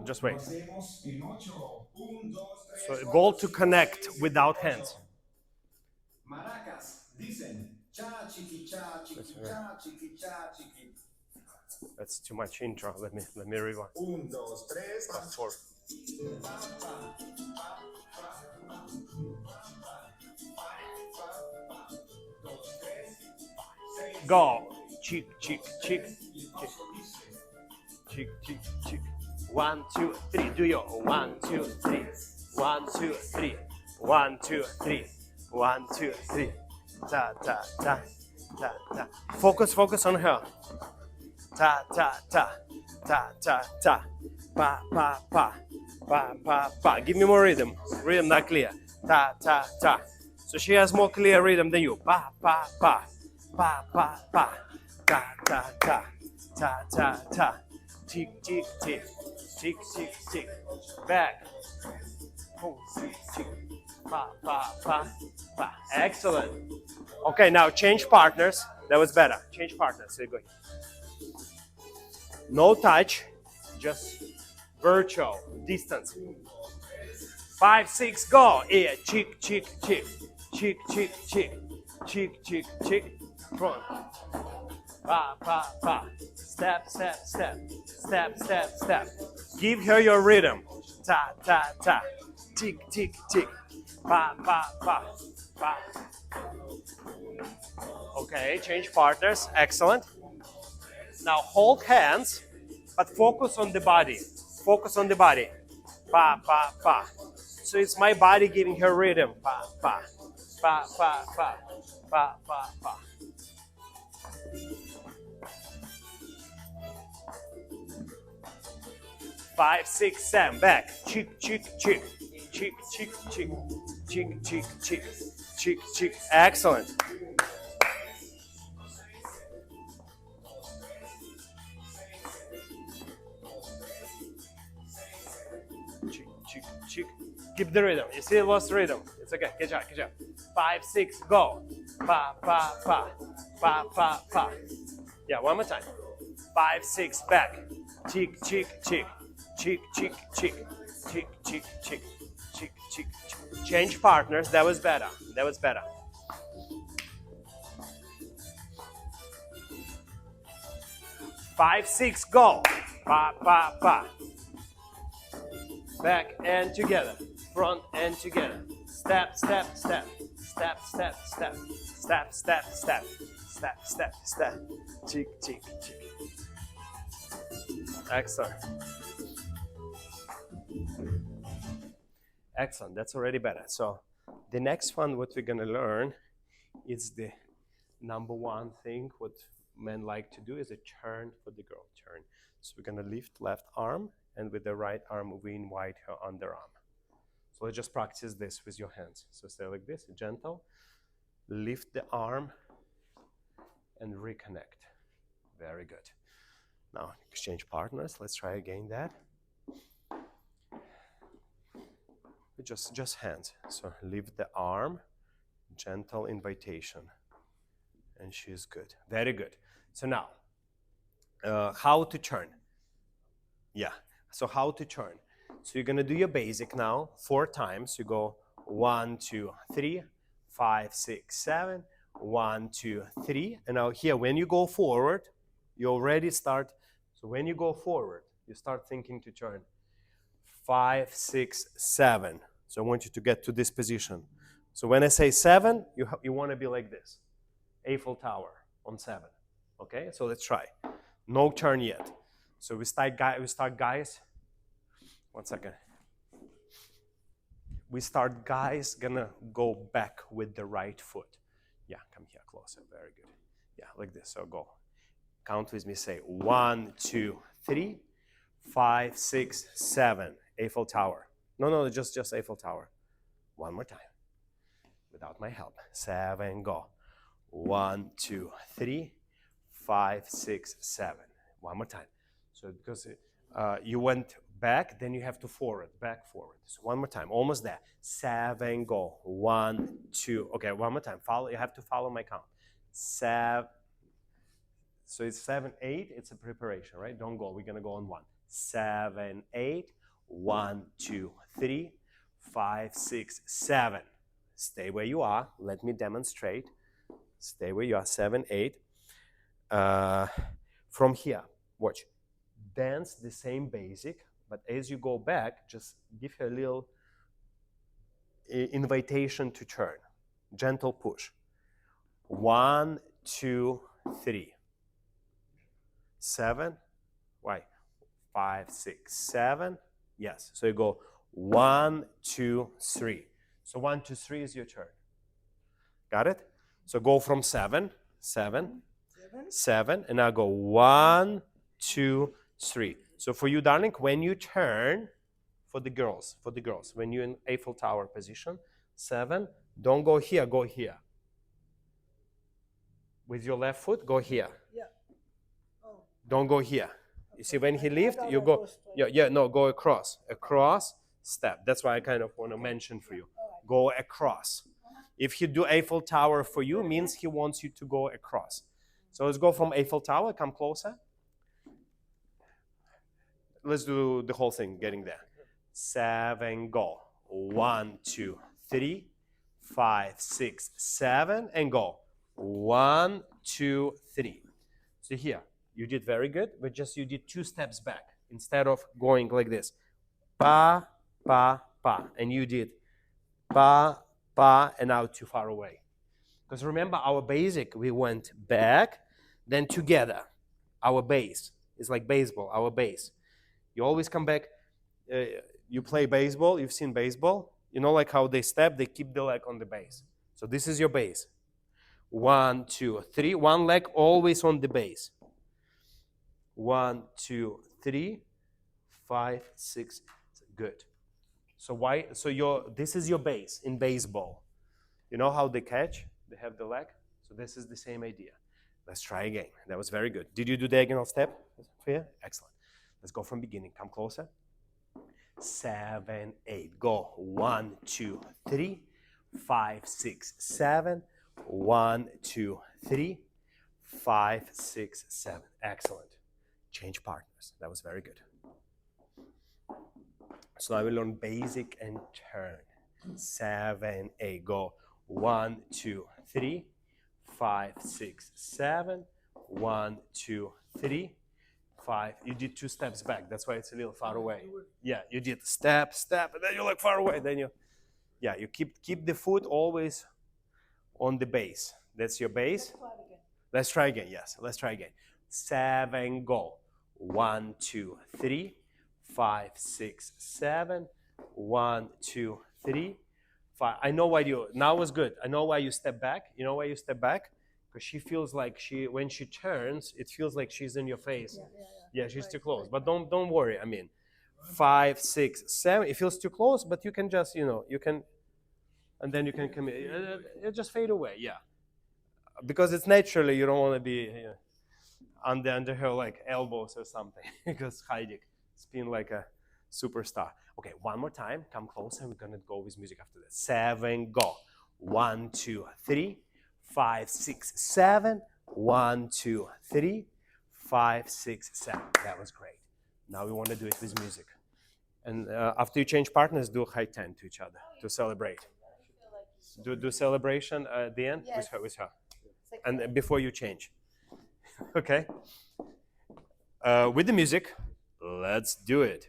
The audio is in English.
just wait. So goal to connect without hands. That's too much intro. Let me rewind. 1, 2, 3, Fast forward. Go. Cheek, cheek, cheek, cheek, cheek, cheek, cheek. 1, 2, 3. Do your 1, 2, 3. 1, 2, 3. 1, 2, 3. 1, 2, 3. Ta ta ta ta ta. Focus on her. Ta ta ta ta ta ta. Pa pa pa pa pa pa. Give me more rhythm. Rhythm not clear. Ta ta ta. So she has more clear rhythm than you. Pa pa pa pa pa pa. Ta ta ta ta ta ta. Tick tick tick. Tick tick tick. Back. Boom. Tick tick. Pa pa pa pa. Excellent. Okay, now change partners. That was better. Change partners. So you're going. No touch, just virtual distance. 5, 6, go. Yeah, cheek, cheek, cheek, cheek, cheek, cheek, cheek, cheek, cheek. Front. Pa, pa, pa. Step, step, step, step, step, step. Give her your rhythm. Ta, ta, ta. Tick, tick, tick. Pa, pa, pa, pa. Okay, change partners. Excellent. Now hold hands, but focus on the body. Focus on the body. Pa, pa, pa. So it's my body giving her rhythm. Pa, pa, pa, pa, pa, pa, pa, pa. Five, 6, 7. Back. Cheek, cheek, cheek. Cheek, cheek, cheek. Cheek, cheek, cheek. Cheek, cheek. Excellent. Cheek. Keep the rhythm. You see it lost rhythm. It's okay. Good job, good job. 5, 6, go. Pa, pa, pa. Pa, pa, pa. Yeah, one more time. 5, 6, back. Cheek, cheek, cheek. Cheek, cheek, cheek. Cheek, cheek, cheek. Cheek, cheek, cheek. Change partners. That was better. That was better. 5, 6, go. Pa, pa, pa. Back and together. Front and together. Step, step, step. Step, step, step. Step, step, step. Step, step, step. Tick, tick, tick. Excellent. Excellent. That's already better. So the next one, what we're going to learn is the number one thing what men like to do is a turn for the girl. Turn. So we're going to lift left arm, and with the right arm, we invite her underarm. So let's just practice this with your hands. So stay like this, gentle. Lift the arm and reconnect. Very good. Now exchange partners. Let's try again that. Just hands. So lift the arm, gentle invitation. And she's good. Very good. So now, how to turn? Yeah. So how to turn? So you're gonna do your basic now 4 times. You go 1, 2, 3, 5, 6, 7. 1, 2, 3. And now here, when you go forward, you already start. So when you go forward, you start thinking to turn. 5, 6, 7. So I want you to get to this position. So when I say 7, you want to be like this. Eiffel Tower on 7. Okay, so let's try. No turn yet. So we start guys. 1 second. We start guys gonna go back with the right foot. Yeah, come here closer. Very good. Yeah, like this. So go. Count with me. Say 1, 2, 3, 5, 6, 7. Eiffel Tower. No, just Eiffel Tower. One more time. Without my help. 7, go. 1, 2, 3, 5, 6, 7. One more time. So because you went back, then you have to forward, back, forward. So one more time, almost there. 7, go. 1, 2. Okay, one more time. Follow. You have to follow my count. 7. So it's 7, 8. It's a preparation, right? Don't go. We're gonna go on 1. 7, 8. 1, 2, 3, 5, 6, 7. Stay where you are. Let me demonstrate. Stay where you are. 7, 8. From here, watch. Dance the same basic, but as you go back, just give her a little invitation to turn. Gentle push. 1, 2, 3. 7. Why? 5, 6, 7. Yes. So you go 1, 2, 3. So 1, 2, 3 is your turn. Got it? So go from 7, 7, 7, and now go 1, 2, 3. So for you, darling, when you turn, for the girls, when you're in Eiffel Tower position, 7, don't go here, go here. With your left foot, go here. Yeah. Oh. Don't go here. You see, when he lifts, you go, go across. Across, step. That's why I kind of want to mention for you. Go across. If he do Eiffel Tower for you, means he wants you to go across. So let's go from Eiffel Tower, come closer. Let's do the whole thing, getting there. 7, go. 1, 2, 3, 5, 6, 7, and go. 1, 2, 3. So here, you did very good, but just you did 2 steps back instead of going like this. Pa, pa, pa. And you did pa, pa, and now too far away. Because remember our basic, we went back, then together. Our base is like baseball, our base. You always come back. You play baseball, you've seen baseball. You know like how they step, they keep the leg on the base. So this is your base. 1, 2, 3. One leg always on the base. 1, 2, 3, 5, 6. Good. So why? So this is your base in baseball. You know how they catch? They have the leg. So this is the same idea. Let's try again. That was very good. Did you do diagonal step? Here? Excellent. Let's go from beginning. Come closer. 7, 8. Go. 1, 2, 3, 5, 6, 7. 1, 2, 3, 5, 6, 7. Excellent. Change partners. That was very good. So now we learn basic and turn. 7, 8. Go. 1, 2, 3, 5, 6, 7. 1, 2, 3, 5. You did 2 steps back. That's why it's a little far away. Yeah, you did step, step, and then you're like far away. Then you keep the foot always on the base. That's your base. Let's try again. Yes, let's try again. 7, go. 1, 2, 3, 5, 6, 7. 1, 2, 3, 5. I know why you. Now was good. I know why you step back. You know why you step back? Because she feels like when she turns, it feels like she's in your face. Yeah, she's too close. But don't worry. I mean, 5, 6, 7. It feels too close, but you can just you can. And then you can come. It just fade away, yeah. Because it's naturally you don't want to be under her like elbows or something. Because Heidi spin like a superstar. Okay, one more time. Come closer. We're gonna go with music after that. 7, go. 1, 2, 3, 5, 6, 7. 1, 2, 3, 5, 6, 7. That was great. Now we want to do it with music. And after you change partners, do a high 10 to each other to celebrate. Do celebration at the end. Yes. With her. Like and before you change. Okay? With the music, let's do it.